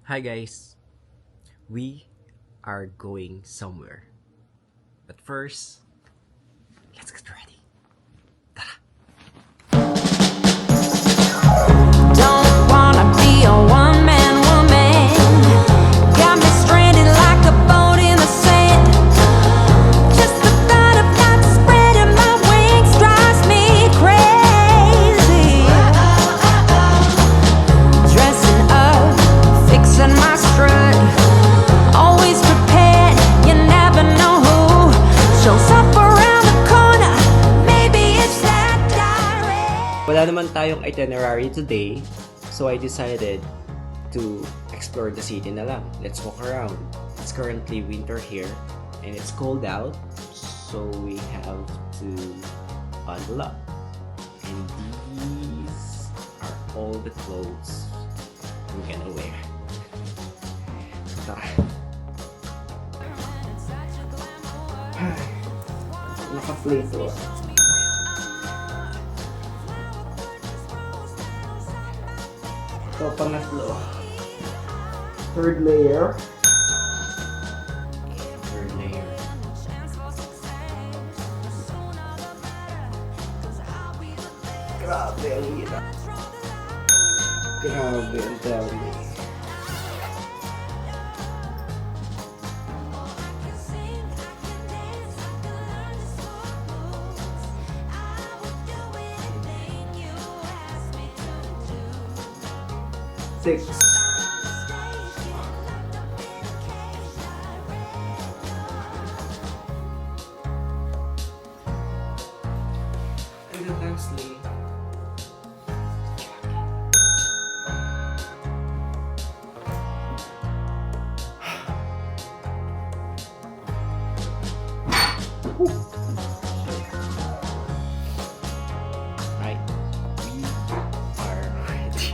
Hi guys, we are going somewhere. But first, let's get ready. Don't wanna be a one-man woman. Got me stranded like a boat in the sand. Just the thought of not spreading my wings drives me crazy. Dressing up, fixing my strut. Always prepared, you never know who shows up around the corner. Maybe it's that direct. Wala naman tayong itinerary today, so I decided to explore the city na lang. Let's walk around. It's currently winter here, and it's cold out, so we have to bundle up. And these are all the clothes I'm gonna wear. Tara. Naka-play to. Ito, pangatlo. Third layer. Third layer. Grabe ang hirap. Grabe ang dami. Six. And then lastly, right, we are ready.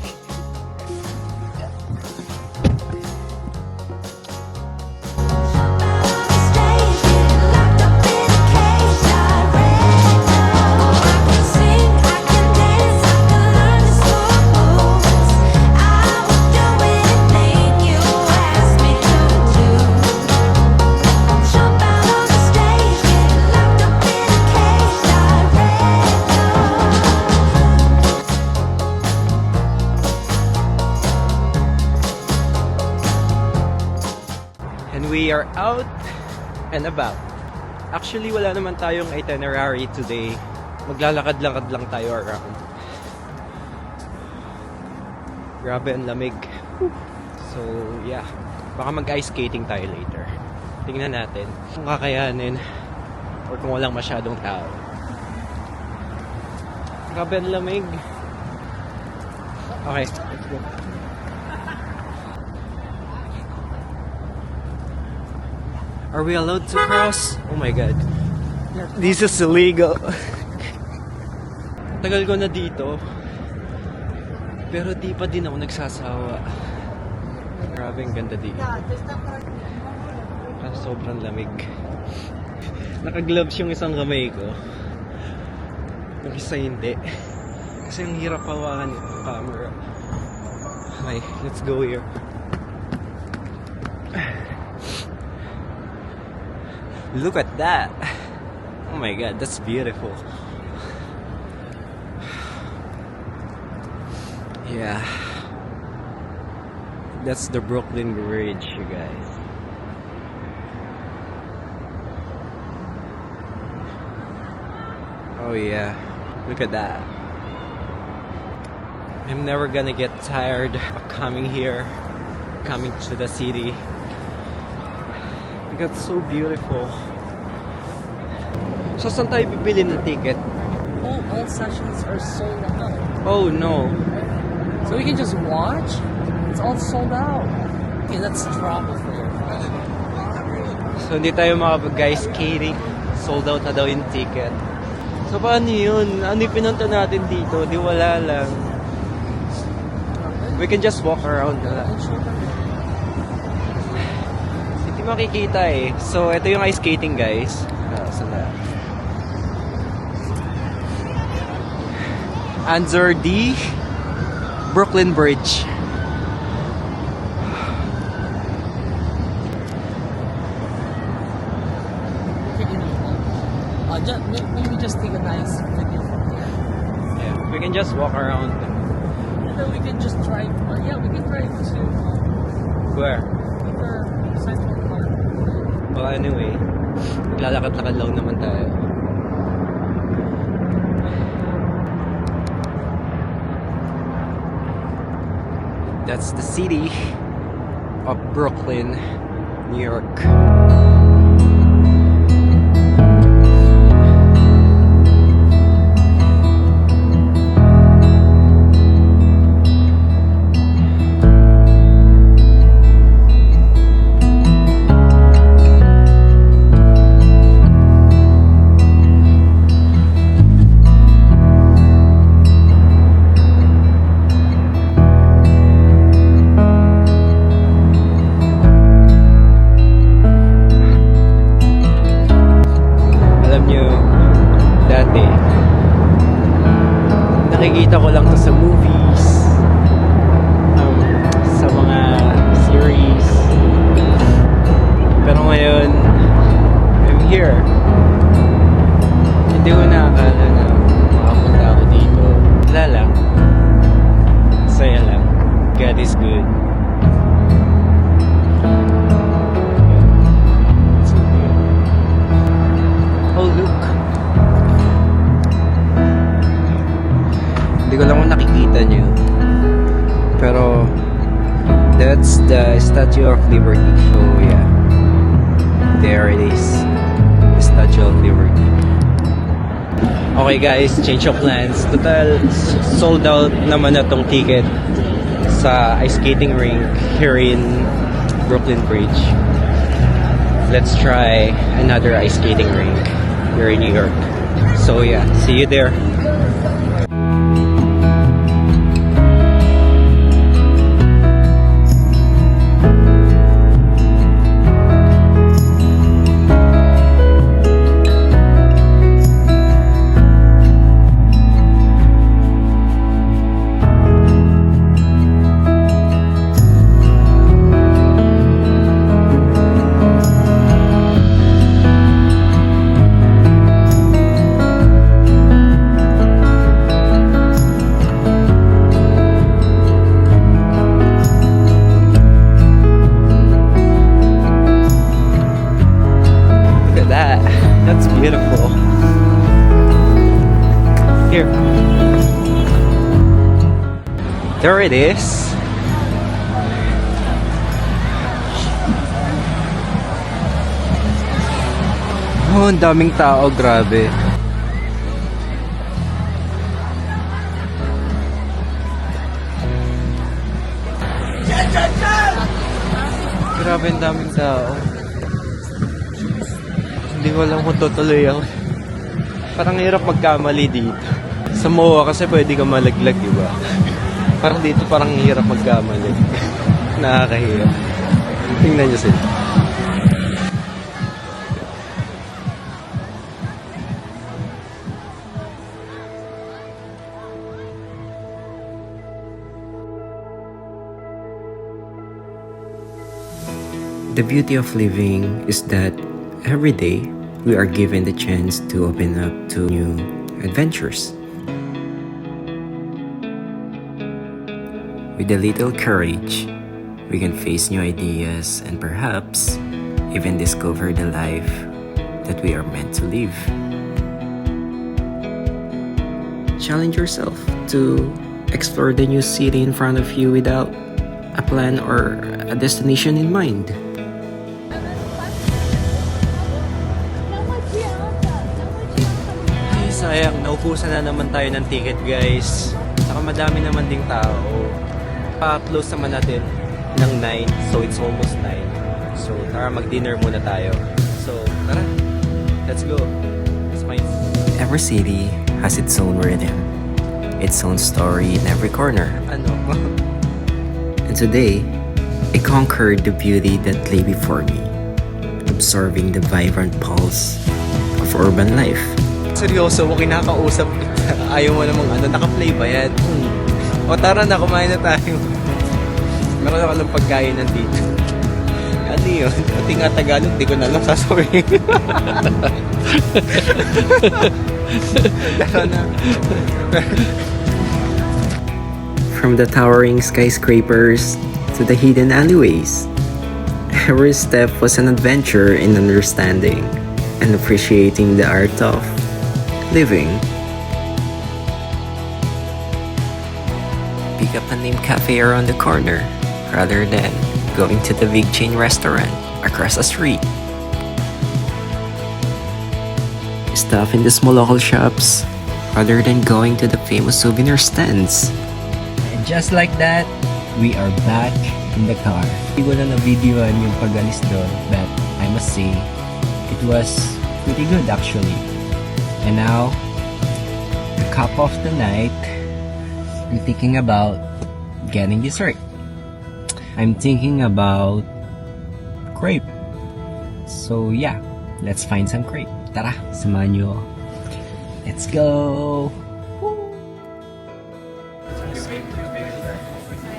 And we are out and about. Actually, wala naman tayong itinerary today. Maglalakad-lakad lang tayo around. Grabe ang lamig. So, yeah. Baka mag-ice skating tayo later. Tingnan natin kung kakayanin or kung walang masyadong tao. Grabe ang lamig. Okay, let's go. Are we allowed to cross? Oh my god. This is illegal. Tagal ko na dito. Pero di pa din ako nagsasawa. Grabe ang ganda dito. Sobrang lamig. Naka-gloves yung isang kamay ko. Yung isa hindi. Kasi ang hirap hawakan yung camera. Okay, let's go here. Look at that! Oh my god, that's beautiful. Yeah. That's the Brooklyn Bridge, you guys. Oh yeah, look at that. I'm never gonna get tired of coming here, coming to the city. It's so beautiful. So, saan tayo bibili ng ticket? All sessions are sold out. Oh no. So we can just watch? It's all sold out. Okay, let's drop it for you. So, hindi tayo makapag-ice skating. Sold out na daw yung ticket. So, paano yun? Ano yung pinunta natin dito? Di wala lang. We can just walk around na lang. Hindi makikita eh. So, ito yung ice skating, guys. Sana. Anzor D. Brooklyn Bridge. just walk around. And then we can just drive. Yeah, we can drive to Where? either Central Park. Well, anyway, maglalakad-lakad lang naman tayo. That's the city of Brooklyn, New York. Alam nyo, dati, nakikita ko lang to sa movies, sa mga series. Pero ngayon, I'm here. Hindi ko nakakala na makapunta ako dito. Wala lang. Saya lang. God is good. So good. Oh, look. Hindi ko lang kung nakikita nyo. Pero, that's the Statue of Liberty. So, yeah. There it is. The Statue of Liberty. Okay guys, change of plans. Total, sold out naman na tong ticket sa ice skating rink here in Brooklyn Bridge. Let's try another ice skating rink here in New York. So yeah, see you there. Look at that. That's beautiful. Here. There it is. Oh, ang daming tao, grabe. Grabe, ang daming tao. Hindi ko alam kung tutuloy ako. Parang hirap magkamali dito. Sa MOA kasi pwede ka malaglag, diba? Parang dito parang hirap magkamali. Nakakahirap. Tingnan nyo sila. The beauty of living is that every day we are given the chance to open up to new adventures. With a little courage, we can face new ideas and perhaps even discover the life that we are meant to live. Challenge yourself to explore the new city in front of you without a plan or a destination in mind. Ay, sayang, naupusan na naman tayo ng ticket guys. Saka madami naman ding tao. Pa-close naman natin ng 9, so it's almost 9. So tara, mag-dinner muna tayo. So tara, let's go. It's fine. Every city has its own rhythm, its own story in every corner. Ano? And today, I conquered the beauty that lay before me, absorbing the vibrant pulse of urban life. Seryoso mo, kinakausap kita. Ayaw mo namang naka-play ba yan? O tara na, kumain na tayo. Meron ako lang pagkain nandito. Ano yun? Pati nga Tagalog, di ko na lang sasabihin. Tara na. From the towering skyscrapers to the hidden alleyways, every step was an adventure in understanding and appreciating the art of living. Pick up a name cafe around the corner rather than going to the big chain restaurant across the street. Stuff in the small local shops rather than going to the famous souvenir stands. And just like that, we are back in the car. Hindi ko na na-videoan yung pag-alis doon, but I must say, it was pretty good actually. And now, the cup of the night, I'm thinking about getting dessert. I'm thinking about crepe. So yeah, let's find some crepe. Tara, samahan nyo. Let's go!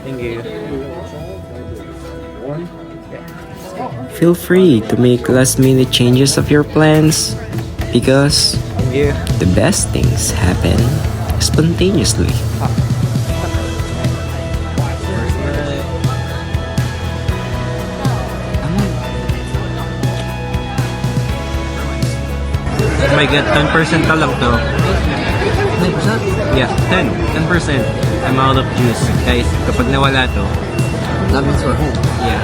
Thank you. Feel free to make last minute changes of your plans because the best things happen spontaneously. Oh my god, 10% ka lang to. 9%? Yeah, 10%. I'm out of juice. Guys, kapag nawala to, That means we're home. yeah.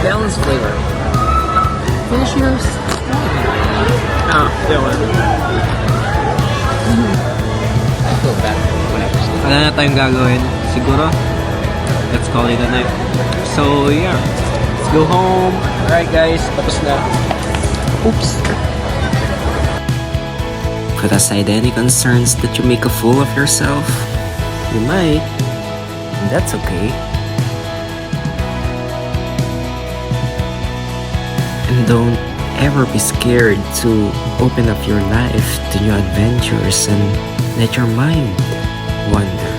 Balanced flavor. Finish yours. Ah, yawa. I feel bad. Whatever. Wala na tayong gagawin. Siguro, let's call it a night. So, yeah. Let's go home. Alright guys, tapos na. Oops. Put aside any concerns that you make a fool of yourself. You might. And that's okay. And don't ever be scared to open up your life to new adventures and let your mind wander.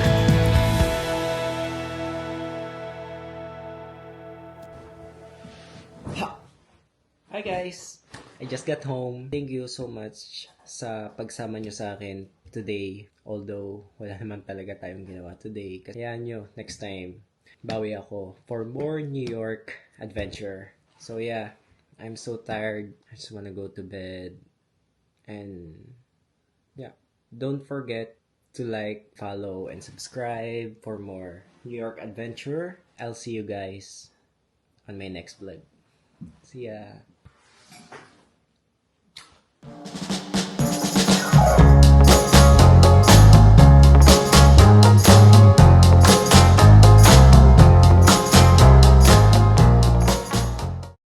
Hi guys! I just got home. Thank you so much sa pagsama nyo sa akin today. Although, wala naman talaga tayong ginawa today. Kaya nyo, next time, bawi ako for more New York adventure. So yeah, I'm so tired. I just wanna go to bed. And yeah, don't forget to like, follow, and subscribe for more New York adventure. I'll see you guys on my next vlog. See ya!